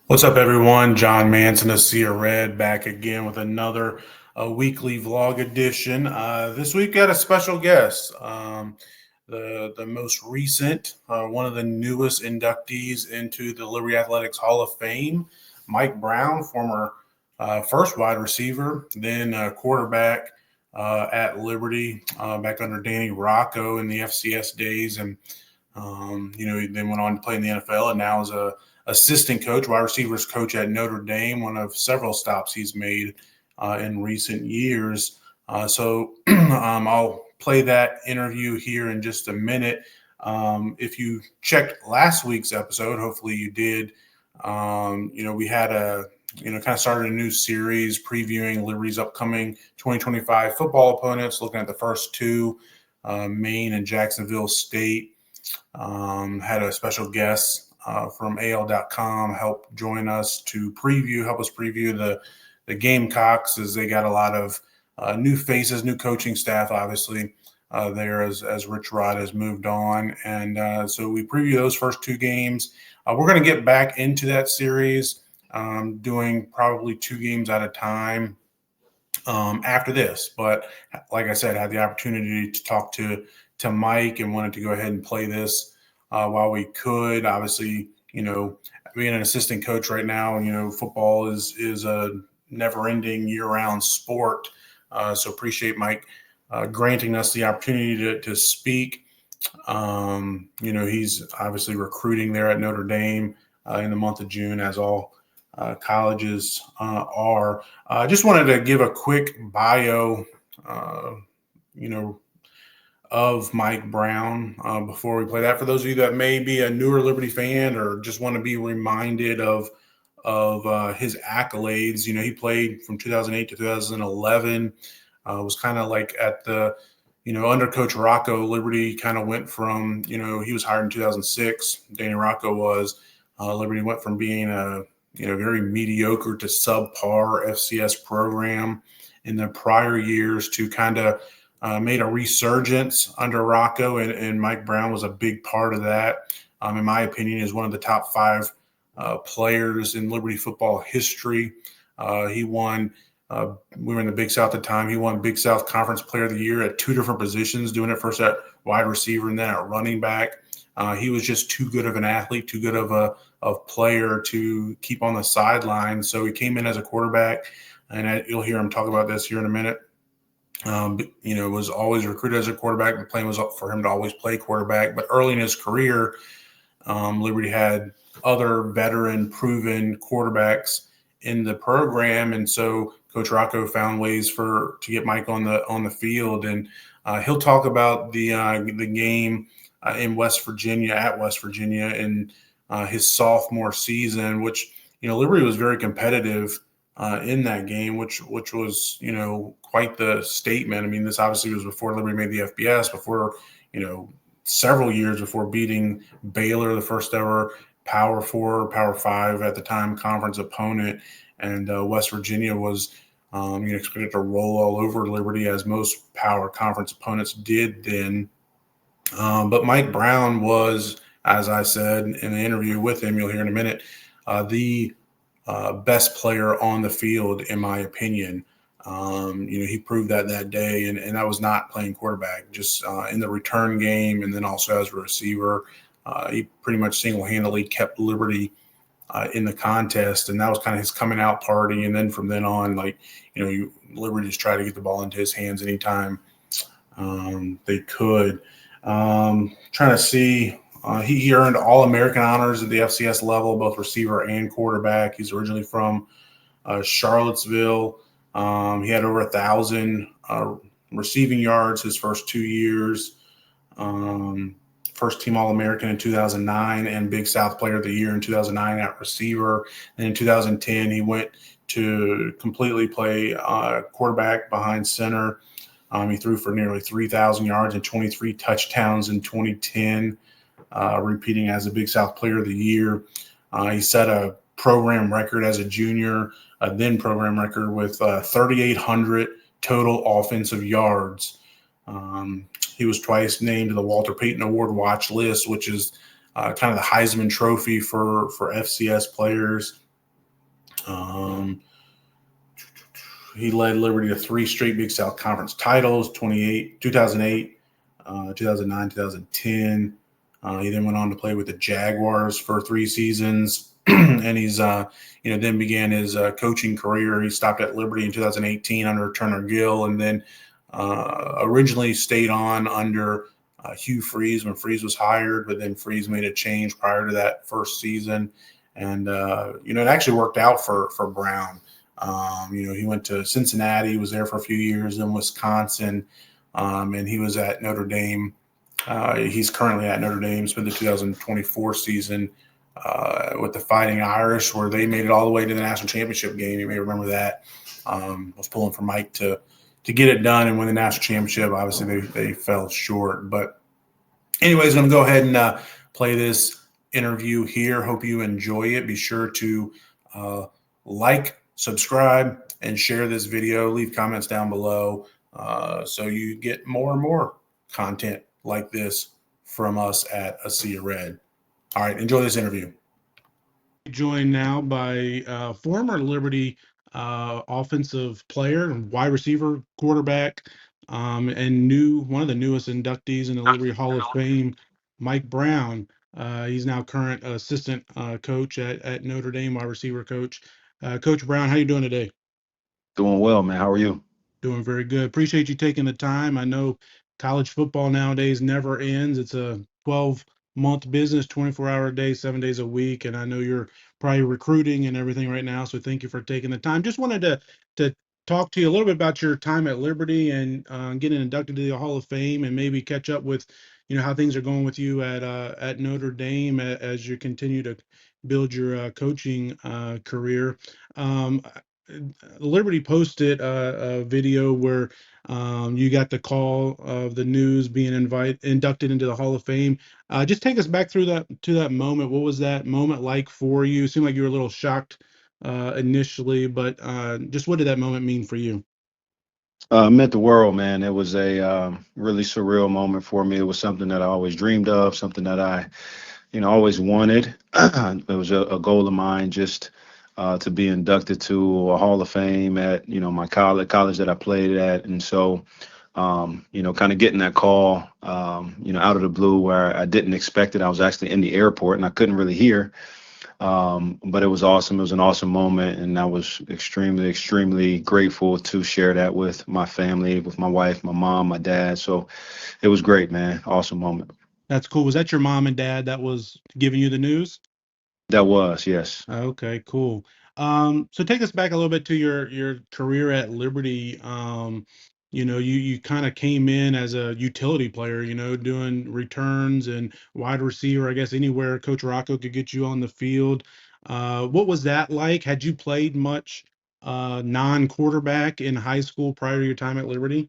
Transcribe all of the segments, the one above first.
What's up, everyone? John Manson of Sierra Red back again with another weekly vlog edition. This week, got a special guest, the most recent, one of the newest inductees into the Liberty Athletics Hall of Fame, Mike Brown, former first wide receiver, then quarterback at Liberty back under Danny Rocco in the FCS days, and he then went on to play in the NFL, and now is a assistant coach, wide receivers coach at Notre Dame, one of several stops he's made in recent years. So I'll play that interview here in just a minute. If you checked last week's episode, hopefully you did. We had kind of started a new series previewing Liberty's upcoming 2025 football opponents, looking at the first two, Maine and Jacksonville State. Had a special guest from AL.com help us preview the Gamecocks, as they got a lot of new faces, new coaching staff, obviously, there as Rich Rod has moved on. And so we preview those first two games. We're going to get back into that series, doing probably two games at a time after this. But like I said, I had the opportunity to talk to Mike and wanted to go ahead and play this while we could. Obviously, being an assistant coach right now, football is a never-ending year-round sport. So appreciate Mike granting us the opportunity to speak. He's obviously recruiting there at Notre Dame in the month of June, as all colleges are. I just wanted to give a quick bio, of Mike Brown before we play that. For those of you that may be a newer Liberty fan or just want to be reminded of his accolades, he played from 2008 to 2011. Was kind of like at the, under Coach Rocco, Liberty kind of went from, he was hired in 2006. Danny Rocco was. Liberty went from being a very mediocre to subpar FCS program in the prior years to kind of made a resurgence under Rocco, and Mike Brown was a big part of that. In my opinion, is one of the top five players in Liberty football history. He won. We were in the Big South at the time. He won Big South Conference Player of the Year at two different positions, doing it first at wide receiver and then at running back. He was just too good of an athlete, too good of a player to keep on the sideline. So he came in as a quarterback, and you'll hear him talk about this here in a minute. Was always recruited as a quarterback. The plan was for him to always play quarterback. But early in his career, Liberty had other veteran, proven quarterbacks in the program, and so Coach Rocco found ways to get Mike on the field, and he'll talk about the game in West Virginia in his sophomore season, which Liberty was very competitive in that game, which was quite the statement. I mean, this obviously was before Liberty made the FBS, before several years before beating Baylor, the first ever Power 4, Power 5 at the time conference opponent, and West Virginia was expected to roll all over Liberty, as most power conference opponents did then. But Mike Brown was, as I said in the interview with him, you'll hear in a minute, the best player on the field, in my opinion. He proved that day, and that was not playing quarterback, just in the return game, and then also as a receiver. He pretty much single-handedly kept Liberty in the contest, and that was kind of his coming out party. And then from then on, Liberty just tried to get the ball into his hands anytime they could. Trying to see. He earned All-American honors at the FCS level, both receiver and quarterback. He's originally from Charlottesville. He had over 1,000 receiving yards his first 2 years. First team All-American in 2009 and Big South Player of the Year in 2009 at receiver. And in 2010, he went to completely play quarterback behind center. He threw for nearly 3,000 yards and 23 touchdowns in 2010. Repeating as a Big South Player of the Year. He set a program record as a junior, then program record with 3,800 total offensive yards. He was twice named to the Walter Payton Award watch list, which is kind of the Heisman Trophy for FCS players. Um, he led Liberty to three straight Big South Conference titles: 2008, 2009, 2010. He then went on to play with the Jaguars for 3 seasons, and he's then began his coaching career. He stopped at Liberty in 2018 under Turner Gill, and then originally stayed on under Hugh Freeze when Freeze was hired, but then Freeze made a change prior to that first season, and it actually worked out for Brown. He went to Cincinnati, was there for a few years in Wisconsin, and he was at Notre Dame. He's currently at Notre Dame. Spent the 2024 season with the Fighting Irish, where they made it all the way to the national championship game. You may remember that. Was pulling for Mike to get it done and win the national championship. Obviously, they fell short. But anyways, I'm going to go ahead and play this interview here. Hope you enjoy it. Be sure to like, subscribe, and share this video. Leave comments down below so you get more and more content like this from us at A Sea of Red. All right, enjoy this interview. Joined now by former Liberty offensive player, wide receiver, quarterback, and one of the newest inductees in the Liberty Hall of Fame, Mike Brown. He's now current assistant coach at Notre Dame, wide receiver coach. Coach Brown, how you doing today? Doing well, man. How are you? Doing very good. Appreciate you taking the time. I know college football nowadays never ends. It's a 12-month business, 24-hour a day, 7 days a week. And I know you're probably recruiting and everything right now. So thank you for taking the time. Just wanted to talk to you a little bit about your time at Liberty and getting inducted to the Hall of Fame, and maybe catch up with, how things are going with you at Notre Dame as you continue to build your coaching career. Um, Liberty posted a video where you got the call of the news being inducted into the Hall of Fame. Just take us back through that moment. What was that moment like for you? It seemed like you were a little shocked initially, but just what did that moment mean for you? Meant the world, man. It was a really surreal moment for me. It was something that I always dreamed of, something that I, always wanted. It was a goal of mine just to be inducted to a Hall of Fame at, my college that I played at. And so, kind of getting that call, out of the blue where I didn't expect it. I was actually in the airport and I couldn't really hear. But it was awesome. It was an awesome moment, and I was extremely, extremely grateful to share that with my family, with my wife, my mom, my dad. So it was great, man. Awesome moment. That's cool. Was that your mom and dad that was giving you the news? That was, yes. Okay, cool. So take us back a little bit to your career at Liberty. You kind of came in as a utility player, doing returns and wide receiver, I guess anywhere Coach Rocco could get you on the field. What was that like? Had you played much non-quarterback in high school prior to your time at Liberty?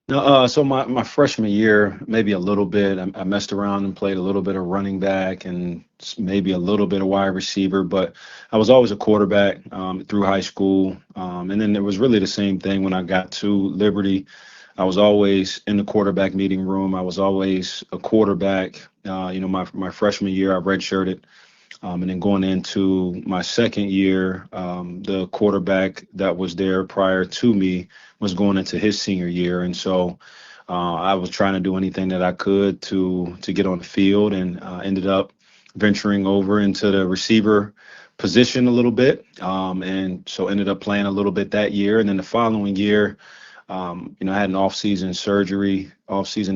No, so my freshman year, maybe a little bit. I messed around and played a little bit of running back and maybe a little bit of wide receiver, but I was always a quarterback through high school. And then it was really the same thing when I got to Liberty. I was always in the quarterback meeting room. I was always a quarterback. My freshman year, I redshirted. And then going into my second year, the quarterback that was there prior to me was going into his senior year, and so I was trying to do anything that I could to get on the field, and ended up venturing over into the receiver position a little bit, and so ended up playing a little bit that year, and then the following year. I had an off-season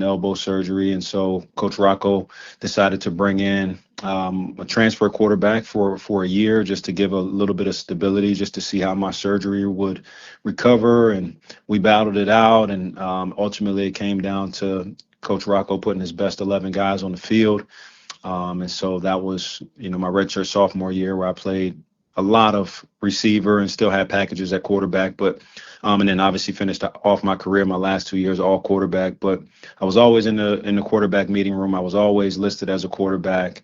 elbow surgery, and so Coach Rocco decided to bring in a transfer quarterback for a year just to give a little bit of stability, just to see how my surgery would recover. And we battled it out, and ultimately it came down to Coach Rocco putting his best 11 guys on the field. And so that was, my redshirt sophomore year where I played a lot of receiver and still had packages at quarterback, but and then obviously finished off my career my last 2 years all quarterback. But I was always in the quarterback meeting room. I was always listed as a quarterback.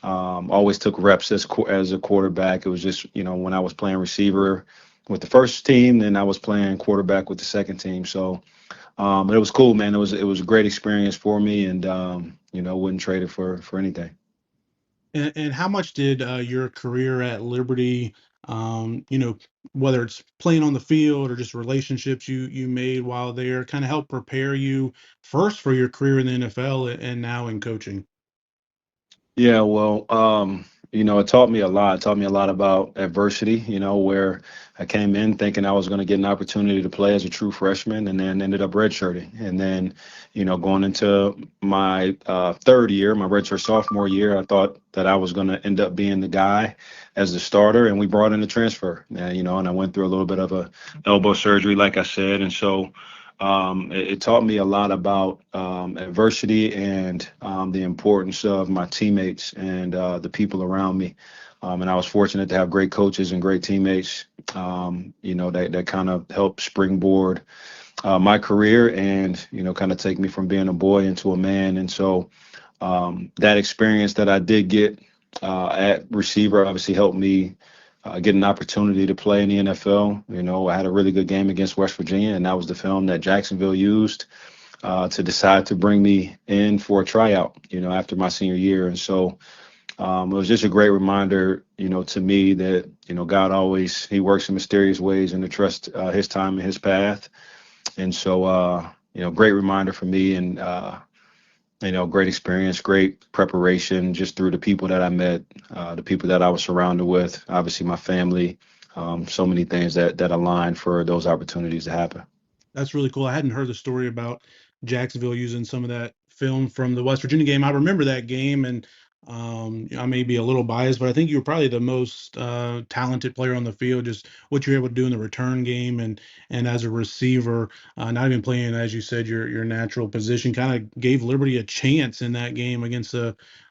Always took reps as a quarterback. It was just when I was playing receiver with the first team, then I was playing quarterback with the second team. So but it was cool, man. It was a great experience for me, and wouldn't trade it for anything. And how much did your career at Liberty you know, whether it's playing on the field or just relationships you made while there, kind of help prepare you first for your career in the NFL and now in coaching? Yeah, well, it taught me a lot. It taught me a lot about adversity, where I came in thinking I was going to get an opportunity to play as a true freshman and then ended up redshirting. And then, going into my third year, my redshirt sophomore year, I thought that I was going to end up being the guy as the starter. And we brought in a transfer, and I went through a little bit of a elbow surgery, like I said. And so, it taught me a lot about adversity and the importance of my teammates and the people around me. And I was fortunate to have great coaches and great teammates, that kind of helped springboard my career and, kind of take me from being a boy into a man. And so that experience that I did get at receiver obviously helped me get an opportunity to play in the NFL. I had a really good game against West Virginia, and that was the film that Jacksonville used to decide to bring me in for a tryout, after my senior year. And so it was just a great reminder, to me that, God always, he works in mysterious ways and to trust his time and his path. And so, great reminder for me and, great experience, great preparation just through the people that I met, the people that I was surrounded with, obviously my family, so many things that aligned for those opportunities to happen. That's really cool. I hadn't heard the story about Jacksonville using some of that film from the West Virginia game. I remember that game, and I may be a little biased, but I think you were probably the most talented player on the field. Just what you're able to do in the return game, and as a receiver, not even playing as you said your natural position, kind of gave Liberty a chance in that game against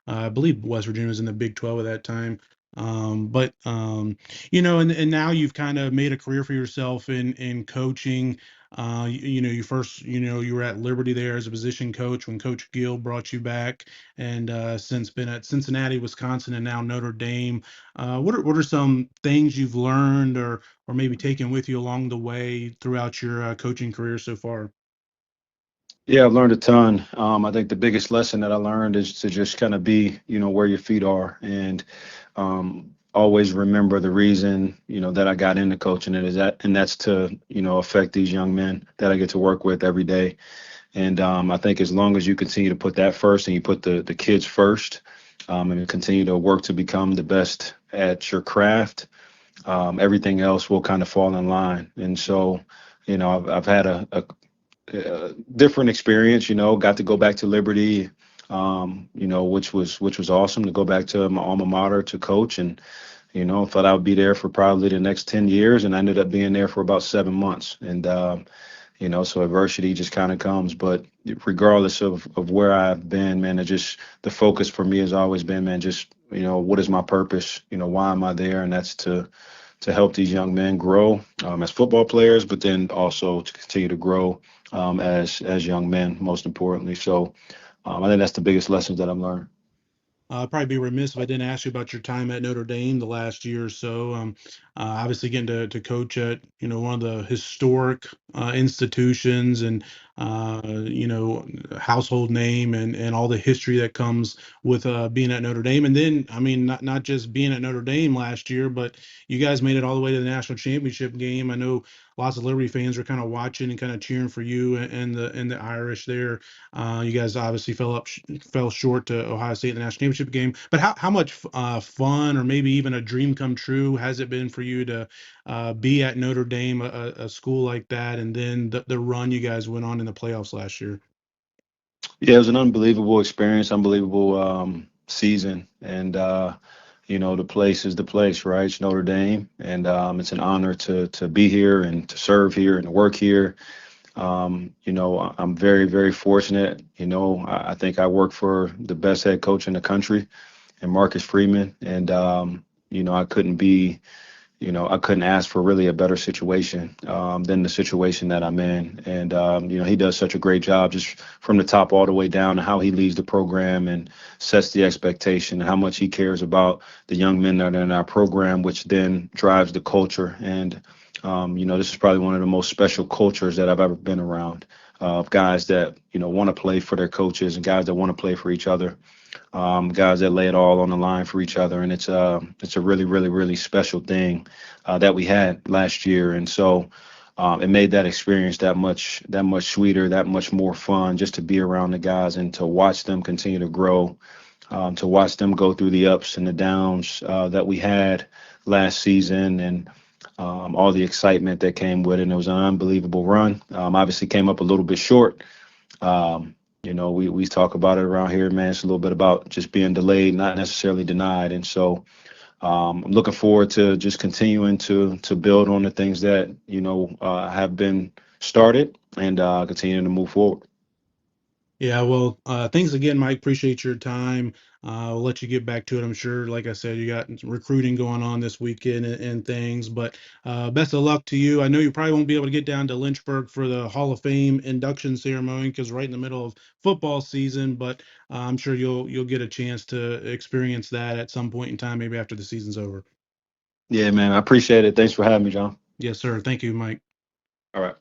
I believe West Virginia was in the Big 12 at that time. But and now you've kind of made a career for yourself in coaching. You first, you were at Liberty there as a position coach when Coach Gill brought you back, and since been at Cincinnati, Wisconsin, and now Notre Dame. What are some things you've learned or maybe taken with you along the way throughout your coaching career so far? Yeah, I've learned a ton. I think the biggest lesson that I learned is to just kind of be, where your feet are and always remember the reason, that I got into coaching it is that, and that's to, affect these young men that I get to work with every day. And I think as long as you continue to put that first and you put the kids first, and continue to work to become the best at your craft, everything else will kind of fall in line. And so, I've had a different experience, got to go back to Liberty, which was awesome to go back to my alma mater to coach and, thought I would be there for probably the next 10 years and I ended up being there for about 7 months. And, so adversity just kind of comes, but regardless of where I've been, man, the focus for me has always been, man, just, what is my purpose? Why am I there? And that's to help these young men grow as football players, but then also to continue to grow as young men, most importantly. So I think that's the biggest lessons that I've learned. I'd probably be remiss if I didn't ask you about your time at Notre Dame the last year or so. Obviously, getting to coach at one of the historic institutions and household name and all the history that comes with being at Notre Dame. And then, I mean, not just being at Notre Dame last year, but you guys made it all the way to the national championship game. I know lots of Liberty fans are kind of watching and kind of cheering for you and the Irish there. You guys obviously fell short to Ohio State in the national championship game. But how much fun or maybe even a dream come true has it been for you to be at Notre Dame, a school like that, and then the run you guys went on in the playoffs last year? Yeah, it was an unbelievable experience, unbelievable season. And, the place is the place, right? It's Notre Dame. And it's an honor to be here and to serve here and to work here. I'm very, very fortunate. I think I work for the best head coach in the country and Marcus Freeman. And, I couldn't ask for really a better situation than the situation that I'm in. And, he does such a great job just from the top all the way down to how he leads the program and sets the expectation and how much he cares about the young men that are in our program, which then drives the culture. And This is probably one of the most special cultures that I've ever been around. Of guys that want to play for their coaches and guys that want to play for each other, guys that lay it all on the line for each other, and it's a really really really special thing that we had last year, and so it made that experience that much sweeter, that much more fun, just to be around the guys and to watch them continue to grow, to watch them go through the ups and the downs that we had last season, and all the excitement that came with it. And it was an unbelievable run. Obviously, came up a little bit short. We talk about it around here, man. It's a little bit about just being delayed, not necessarily denied. And so I'm looking forward to just continuing to build on the things that have been started and continuing to move forward. Yeah, well, thanks again, Mike. Appreciate your time. I'll let you get back to it. I'm sure, like I said, you got recruiting going on this weekend and things, but best of luck to you. I know you probably won't be able to get down to Lynchburg for the Hall of Fame induction ceremony because right in the middle of football season, but I'm sure you'll get a chance to experience that at some point in time, maybe after the season's over. Yeah, man. I appreciate it. Thanks for having me, John. Yes, sir. Thank you, Mike. All right.